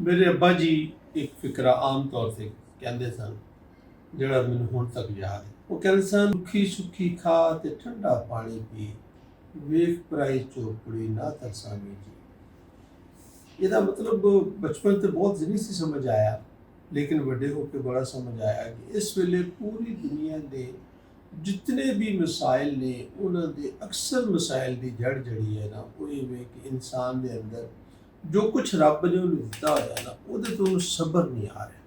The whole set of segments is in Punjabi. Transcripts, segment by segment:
ਮੇਰੇ ਅੱਬਾ ਜੀ ਇੱਕ ਫਿਕਰਾ ਆਮ ਤੌਰ 'ਤੇ ਕਹਿੰਦੇ ਸਨ, ਜਿਹੜਾ ਮੈਨੂੰ ਹੁਣ ਤੱਕ ਯਾਦ ਹੈ। ਉਹ ਕਹਿੰਦੇ ਸਨ, ਰੁੱਖੀ ਸੁੱਖੀ ਖਾ ਤੇ ਠੰਡਾ ਪਾਣੀ ਪੀ, ਵੇਖ ਪਰਾਈ ਚੋਪੜੀ ਨਾ ਤਰਸਾਵੀਂ ਜੀ। ਇਹਦਾ ਮਤਲਬ ਬਚਪਨ ਤੇ ਬਹੁਤ ਨਹੀਂ ਸੀ ਸਮਝ ਆਇਆ, ਲੇਕਿਨ ਵੱਡੇ ਹੋ ਕੇ ਬੜਾ ਸਮਝ ਆਇਆ ਕਿ ਇਸ ਵੇਲੇ ਪੂਰੀ ਦੁਨੀਆ ਦੇ ਜਿਤਨੇ ਵੀ ਮਸਾਇਲ ਨੇ, ਉਹਨਾਂ ਦੇ ਅਕਸਰ ਮਸਾਇਲ ਦੀ ਜੜ ਜਿਹੜੀ ਹੈ ਨਾ, ਉਹ ਇਹ ਵੇ ਕਿ ਇਨਸਾਨ ਦੇ ਅੰਦਰ ਜੋ ਕੁਛ ਰੱਬ ਨੇ ਉਹਨੂੰ ਦਿੱਤਾ ਹੋਇਆ ਨਾ, ਉਹਦੇ ਤੋਂ ਉਹਨੂੰ ਸਬਰ ਨਹੀਂ ਆ ਰਿਹਾ।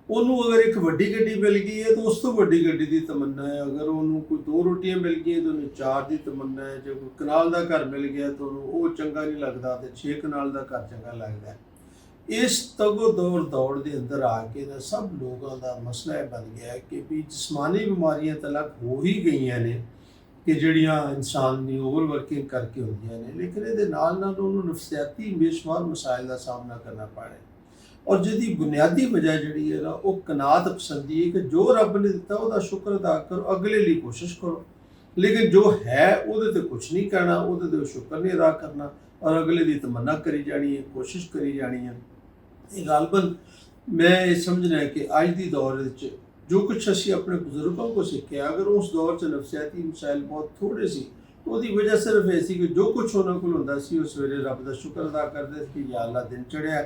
ਉਹਨੂੰ ਅਗਰ ਇੱਕ ਵੱਡੀ ਗੱਡੀ ਮਿਲ ਗਈ ਹੈ ਤਾਂ ਉਸ ਤੋਂ ਵੱਡੀ ਗੱਡੀ ਦੀ ਤਮੰਨਾ ਹੈ, ਅਗਰ ਉਹਨੂੰ ਕੋਈ 2 ਰੋਟੀਆਂ ਮਿਲ ਗਈਆਂ ਤਾਂ ਉਹਨੂੰ 4 ਦੀ ਤਮੰਨਾ ਹੈ, ਜੇ ਕੋਈ ਕਨਾਲ ਦਾ ਘਰ ਮਿਲ ਗਿਆ ਤਾਂ ਉਹਨੂੰ ਉਹ ਚੰਗਾ ਨਹੀਂ ਲੱਗਦਾ ਤੇ 6 ਕਨਾਲ ਦਾ ਘਰ ਚੰਗਾ ਲੱਗਦਾ ਹੈ। ਇਸ ਤਗੋ ਦੌੜ ਦੇ ਅੰਦਰ ਆ ਕੇ ਨਾ ਸਭ ਲੋਕਾਂ ਦਾ ਮਸਲਾ ਇਹ ਬਣ ਗਿਆ ਕਿ ਵੀ ਜਿਸਮਾਨੀ ਬਿਮਾਰੀਆਂ ਤਾਂ ਅਲੱਗ ਹੋ ਹੀ ਗਈਆਂ ਨੇ ਕਿ ਜਿਹੜੀਆਂ ਇਨਸਾਨ ਦੀ ਓਵਰ ਵਰਕਿੰਗ ਕਰਕੇ ਹੁੰਦੀਆਂ ਨੇ, ਲੇਕਿਨ ਇਹਦੇ ਨਾਲ ਨਾਲ ਉਹਨੂੰ ਨਫਸਿਆਤੀ ਬੇਸ਼ੁਮਾਰ ਮਸਾਇਲ ਦਾ ਸਾਹਮਣਾ ਕਰਨਾ ਪੜ ਰਿਹਾ। ਔਰ ਜਿਹਦੀ ਬੁਨਿਆਦੀ ਵਜ੍ਹਾ ਜਿਹੜੀ ਹੈ ਨਾ, ਉਹ ਕਨਾਤ ਪਸੰਦੀ ਹੈ ਕਿ ਜੋ ਰੱਬ ਨੇ ਦਿੱਤਾ ਉਹਦਾ ਸ਼ੁਕਰ ਅਦਾ ਕਰੋ, ਅਗਲੇ ਲਈ ਕੋਸ਼ਿਸ਼ ਕਰੋ, ਲੇਕਿਨ ਜੋ ਹੈ ਉਹਦੇ ਤੇ ਕੁਛ ਨਹੀਂ ਕਰਨਾ, ਉਹਦੇ ਤੇ ਸ਼ੁਕਰ ਨਹੀਂ ਅਦਾ ਕਰਨਾ ਔਰ ਅਗਲੇ ਦੀ ਤਮੰਨਾ ਕਰੀ ਜਾਣੀ ਹੈ, ਕੋਸ਼ਿਸ਼ ਕਰੀ ਜਾਣੀ ਹੈ। ਇਹ ਗਾਲਬਨ ਮੈਂ ਇਹ ਸਮਝਣਾ ਹੈ ਕਿ ਅੱਜ ਦੀ ਦੌਰ ਵਿੱਚ ਜੋ ਕੁਛ ਅਸੀਂ ਆਪਣੇ ਬਜ਼ੁਰਗੋਂ को ਸਿੱਖਿਆ, ਅਗਰ ਉਸ ਦੌਰ 'ਚ ਨਫਸਿਆਤੀ ਮਸਾਇਲ ਬਹੁਤ ਥੋੜੇ ਸੀ, ਉਹਦੀ ਵਜ੍ਹਾ ਸਿਰਫ ਇਹ ਸੀ ਕਿ ਜੋ ਕੁਛ ਉਹਨਾਂ ਕੋਲ ਹੁੰਦਾ ਸੀ ਉਹ ਸਵੇਰੇ ਰੱਬ ਦਾ ਸ਼ੁਕਰ ਅਦਾ ਕਰਦੇ ਸੀ ਕਿ ਯਾ ਅੱਲਾ ਦਿਨ ਚੜ੍ਹਿਆ,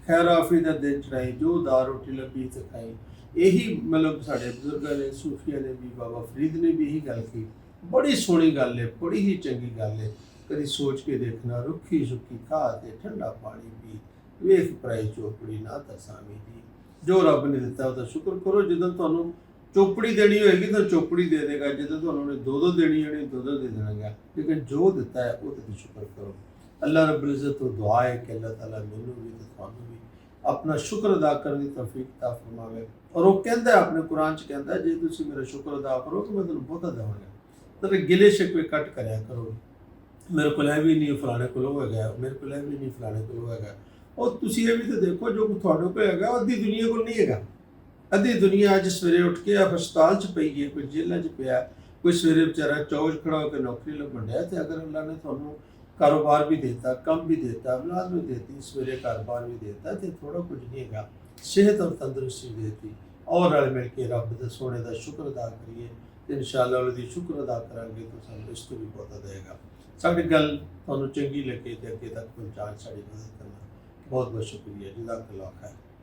ਖੈਰ ਆਫੀ ਦਾ ਦਿਨ ਚੜ੍ਹਾਈ, ਜੋ ਦਾਲ ਰੋਟੀ ਲੱਭੀ ਤੇ ਖਾਈ। ਇਹੀ ਮਤਲਬ ਸਾਡੇ ਬਜ਼ੁਰਗਾਂ ਨੇ, ਸੂਫੀਆਂ ਨੇ ਵੀ, ਬਾਬਾ ਫਰੀਦ ਨੇ ਵੀ ਇਹੀ ਗੱਲ ਕੀ। ਬੜੀ ਸੋਹਣੀ ਗੱਲ ਹੈ, ਬੜੀ ਹੀ ਚੰਗੀ ਗੱਲ ਹੈ। ਕਦੀ ਸੋਚ ਕੇ ਦੇਖਣਾ, ਰੁੱਖੀ ਸੁੱਖੀ ਖਾ ਤੇ ਠੰਡਾ ਪਾਣੀ ਪੀ, ਵੇਖ ਪਰਾਈ ਚੋਪੜੀ ਨਾ ਤਰਸਾਵੀਂ ਜੀ। ਜੋ ਰੱਬ ਨੇ ਦਿੱਤਾ ਉਹਦਾ ਸ਼ੁਕਰ ਕਰੋ। ਜਦੋਂ ਤੁਹਾਨੂੰ ਚੋਪੜੀ ਦੇਣੀ ਹੋਏਗੀ ਤਾਂ ਚੋਪੜੀ ਦੇ ਦੇਗਾ, ਜਦੋਂ ਤੁਹਾਨੂੰ ਉਹਨੇ 2 ਦੇਣੀ ਹੋਣੀ 2 ਦੇ ਦੇਣਾਗਾ, ਲੇਕਿਨ ਜੋ ਦਿੱਤਾ ਹੈ ਉਹਦੇ ਤੇ ਸ਼ੁਕਰ ਕਰੋ। ਅੱਲਾਹ ਰੱਬੁਲ ਇੱਜ਼ਤ ਤੋਂ ਦੁਆ ਹੈ ਕਿ ਅੱਲਾਹ ਤਾਲਾ ਮੈਨੂੰ ਵੀ ਤੇ ਤੁਹਾਨੂੰ ਵੀ ਆਪਣਾ ਸ਼ੁਕਰ ਅਦਾ ਕਰਨ ਦੀ ਤੌਫੀਕ ਤਾ ਫਰਮਾਵੇ। ਔਰ ਉਹ ਕਹਿੰਦਾ ਆਪਣੇ ਕੁਰਾਨ 'ਚ ਕਹਿੰਦਾ, ਜੇ ਤੁਸੀਂ ਮੇਰਾ ਸ਼ੁਕਰ ਅਦਾ ਕਰੋ ਤਾਂ ਮੈਂ ਤੁਹਾਨੂੰ ਬਹੁਤਾ ਦੇਵਾਂਗਾ। ਤਾਂ ਗਿਲੇ ਸ਼ਿਕਵੇ ਕੱਟ ਕਰਿਆ ਕਰੋ, ਮੇਰੇ ਕੋਲ ਇਹ ਵੀ ਨਹੀਂ, ਫਲਾਣੇ ਕੋਲ ਉਹ ਹੈਗਾ, ਮੇਰੇ ਕੋਲ ਇਹ ਵੀ ਨਹੀਂ, ਫਲਾਣੇ ਕੋਲ ਉਹ ਹੈਗਾ। ਉਹ ਤੁਸੀਂ ਇਹ ਵੀ ਤਾਂ ਦੇਖੋ, ਜੋ ਤੁਹਾਡੇ ਕੋਲ ਹੈਗਾ ਉਹ ਅੱਧੀ ਦੁਨੀਆ ਕੋਲ ਨਹੀਂ ਹੈਗਾ। ਅੱਧੀ ਦੁਨੀਆ ਅੱਜ ਸਵੇਰੇ ਉੱਠ ਕੇ ਹਸਪਤਾਲ 'ਚ ਪਈ ਹੈ, ਕੋਈ ਜੇਲ੍ਹਾਂ 'ਚ ਪਿਆ, ਕੋਈ ਸਵੇਰੇ ਵਿਚਾਰਾ ਚੌਂਚ ਖੜਾ ਹੋ ਕੇ ਨੌਕਰੀ ਲੱਭਣ ਡਿਆ। ਤੇ ਅਗਰ ਅੱਲਾ ਨੇ ਤੁਹਾਨੂੰ ਕਾਰੋਬਾਰ ਵੀ ਦੇਤਾ, ਕੰਮ ਵੀ ਦੇਤਾ, ਔਲਾਦ ਵੀ ਦੇਤੀ, ਸਵੇਰੇ ਕਾਰੋਬਾਰ ਵੀ ਦੇਤਾ, ਤੇ ਥੋੜਾ ਕੁਝ ਨਹੀਂ ਹੈਗਾ, ਸਿਹਤ ਔਰ ਤੰਦਰੁਸਤੀ ਵੀ ਦੇਤੀ। ਔਰ ਰਲ ਮਿਲ ਕੇ ਰੱਬ ਦੇ ਸੋਹਣੇ ਦਾ ਸ਼ੁਕਰ ਅਦਾ ਕਰੀਏ ਤੇ ਇਨਸ਼ਾਅੱਲਾ ਉਹਦੀ ਸ਼ੁਕਰ ਅਦਾ ਕਰਾਂਗੇ ਤਾਂ ਸਾਨੂੰ ਇਸ ਤੋਂ ਵੀ ਬਹੁਤਾ ਦੇਗਾ। ਸਾਡੀ ਗੱਲ ਤੁਹਾਨੂੰ ਚੰਗੀ ਲੱਗੇ ਤੇ ਅੱਗੇ ਤੱਕ ਪਹੁੰਚਾਉਣ ਸਾਡੀ ਮਦਦ ਕਰਨਾ। बहुत बहुत शुक्रिया, जज़ाकल्लाह खैर।